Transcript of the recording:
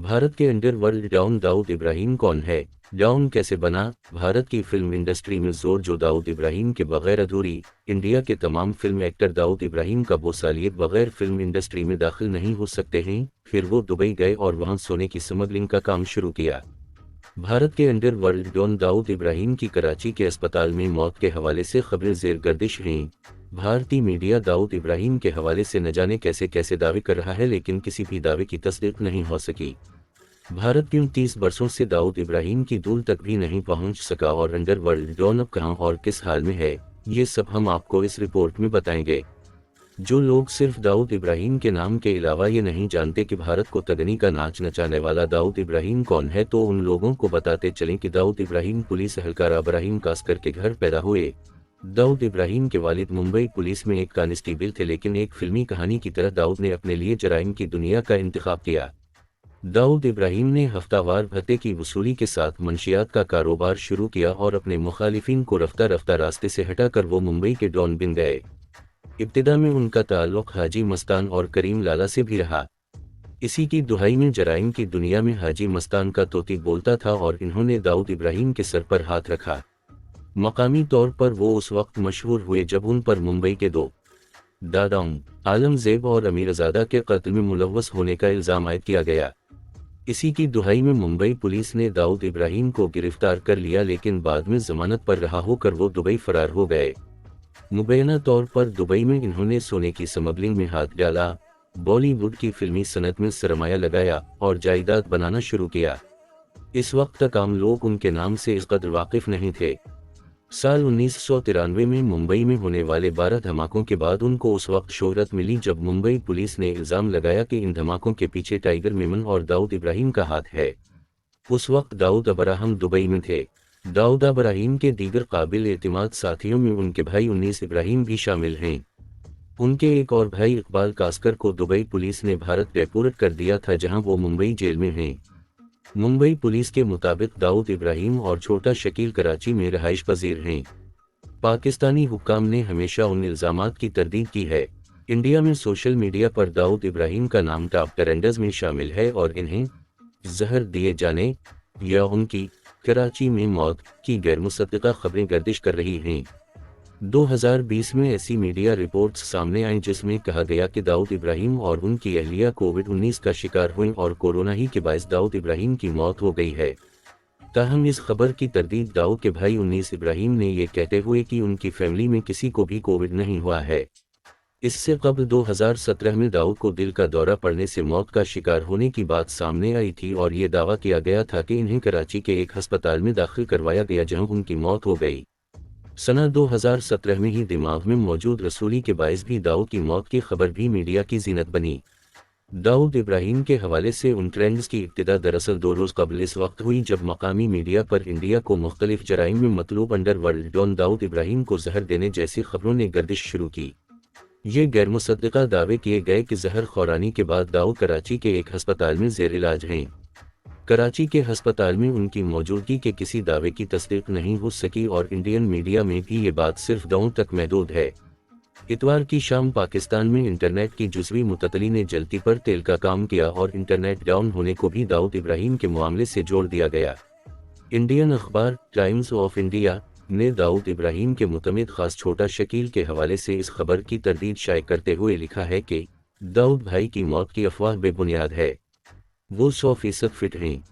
भारत के underworld don Dawood Ibrahim कौन है? डॉन कैसे बना? भारत की फिल्म इंडस्ट्री में जोर जो दाऊद इब्राहिम के बगैर अधूरी। इंडिया के तमाम फिल्म एक्टर दाऊद इब्राहिम का बोसा लिए बगैर फिल्म इंडस्ट्री में दाखिल नहीं हो सकते हैं। फिर वो दुबई गए और वहां सोने की स्मगलिंग का काम शुरू किया। भारत के अंडरवर्ल्ड डॉन दाऊद इब्राहिम की कराची के अस्पताल में मौत के हवाले से खबरें जेर गर्दिश हैं। भारतीय मीडिया दाऊद इब्राहिम के हवाले से न जाने कैसे कैसे दावे कर रहा है, लेकिन किसी भी दावे की तस्दीक नहीं हो सकी। भारत क्यों 30 बरसों से दाऊद इब्राहिम की दूर तक भी नहीं पहुंच सका और अंडरवर्ल्ड डॉन अब कहां और किस हाल में है, ये सब हम आपको इस रिपोर्ट में बताएंगे। जो लोग सिर्फ दाऊद इब्राहिम के नाम के अलावा ये नहीं जानते कि भारत को तगनी का नाच नचाने वाला दाऊद इब्राहिम कौन है, तो उन लोगों को बताते चलें कि दाऊद इब्राहिम पुलिस एहलकार इब्राहिम कास्कर के घर पैदा हुए। दाऊद इब्राहिम के वालिद मुंबई पुलिस में एक कांस्टेबल थे, लेकिन एक फिल्मी कहानी की तरह दाऊद ने अपने लिए जराइम की दुनिया का इंतखाब किया। दाऊद इब्राहिम ने हफ्तावार भत्ते की वसूली के साथ मंशियात का कारोबार शुरू किया और अपने मुखालिफिन को रफ्ता रफ्ता रास्ते से हटाकर वो मुंबई के डॉन बन गए। इब्तिदा में उनका ताल्लुक हाजी मस्तान और करीम लाला से भी रहा। इसी की दुहाई में जराइम की दुनिया में हाजी मस्तान का तोती बोलता था और इन्होंने दाऊद इब्राहिम के सर पर हाथ रखा। मकामी तौर पर वो उस वक्त मशहूर हुए जब उन पर मुंबई के दो दादाओं आलमजेब और अमीरजादा के कत्ल में मुलव्वस होने का इल्ज़ाम आयद किया गया। इसी की दुहाई में मुंबई पुलिस ने दाऊद इब्राहिम को गिरफ्तार कर लिया, लेकिन बाद में जमानत पर रहा होकर वो दुबई फरार हो गए। मुबैना तौर पर दुबई में इन्होंने सोने की स्मगलिंग में हाथ डाला, बॉलीवुड की फिल्मी सनत में सरमाया लगाया और जायदाद बनाना शुरू किया। इस वक्त तक आम लोग उनके नाम से इस कदर वाकिफ नहीं थे। साल 1993 में मुंबई में होने वाले 12 धमाकों के बाद उनको उस वक्त शोहरत मिली जब मुंबई पुलिस ने इल्ज़ाम लगाया कि इन धमाकों के पीछे टाइगर मेमन और दाऊद इब्राहिम का हाथ है। उस वक्त दाऊद इब्राहिम दुबई में थे। दाऊद इब्राहिम के दीगर काबिल एतमाद साथियों में उनके भाई 19 इब्राहिम भी शामिल हैं। उनके एक और भाई इकबाल कास्कर को दुबई पुलिस ने भारत डेपोर्ट कर दिया था, जहां वो मुंबई जेल में हैं। मुंबई पुलिस के मुताबिक दाऊद इब्राहिम और छोटा शकील कराची में रहाइश पजीर हैं। पाकिस्तानी हुक्काम ने हमेशा उन इल्ज़ामात की तरदीद की है। इंडिया में सोशल मीडिया पर दाऊद इब्राहिम का नाम टॉप ट्रेंड्स में शामिल है और इन्हें जहर दिए जाने या उनकी कराची में मौत की गैरमुसद्दक़ा खबरें गर्दिश कर रही हैं। 2020 में ऐसी मीडिया रिपोर्ट्स सामने आईं जिसमें कहा गया कि दाऊद इब्राहिम और उनकी अहलिया कोविड-19 का शिकार हुई और कोरोना ही के बायस दाऊद इब्राहिम की मौत हो गई है। ताहम इस खबर की तरदीद दाऊद के भाई 19 इब्राहिम ने ये कहते हुए कि उनकी फैमिली में किसी को भी कोविड नहीं हुआ है। इससे कबल 2017 में दाऊद को दिल का दौरा पड़ने से मौत का शिकार होने की बात सामने आई थी और ये दावा किया गया था कि इन्हें कराची के एक अस्पताल में दाखिल करवाया गया, जहां उनकी मौत हो गई। सना 2017 में ही दिमाग में मौजूद रसूली के बायस भी दाऊद की मौत की खबर भी मीडिया की जीनत बनी। दाऊद इब्राहिम के हवाले से उन ट्रेंड्स की इब्तिदा दरअसल 2 रोज़ कबल इस वक्त हुई जब मकामी मीडिया पर इंडिया को मुख्तलिफ जराइम में मतलूब अंडरवर्ल्ड डॉन दाऊद इब्राहिम को जहर देने जैसी खबरों ने गर्दिश शुरू की। ये गैरमुसद्दक़ा दावे किए गए कि जहर खौरानी के बाद दाऊद कराची के एक अस्पताल में ज़ेर इलाज हैं। कराची के अस्पताल में उनकी मौजूदगी के किसी दावे की तस्दीक नहीं हो सकी और इंडियन मीडिया में भी ये बात सिर्फ दावों तक महदूद है। इतवार की शाम पाकिस्तान में इंटरनेट की जुज़वी मुततली ने जलती पर तेल का काम किया और इंटरनेट डाउन होने को भी दाऊद इब्राहिम के मामले से जोड़ दिया गया। इंडियन अखबार टाइम्स ऑफ इंडिया ने दाऊद इब्राहिम के मुतमिद खास छोटा शकील के हवाले से इस खबर की तरदीद शाये करते हुए लिखा है कि दाऊद भाई की मौत की अफवाह बेबुनियाद है। वो 100% फिट हैं।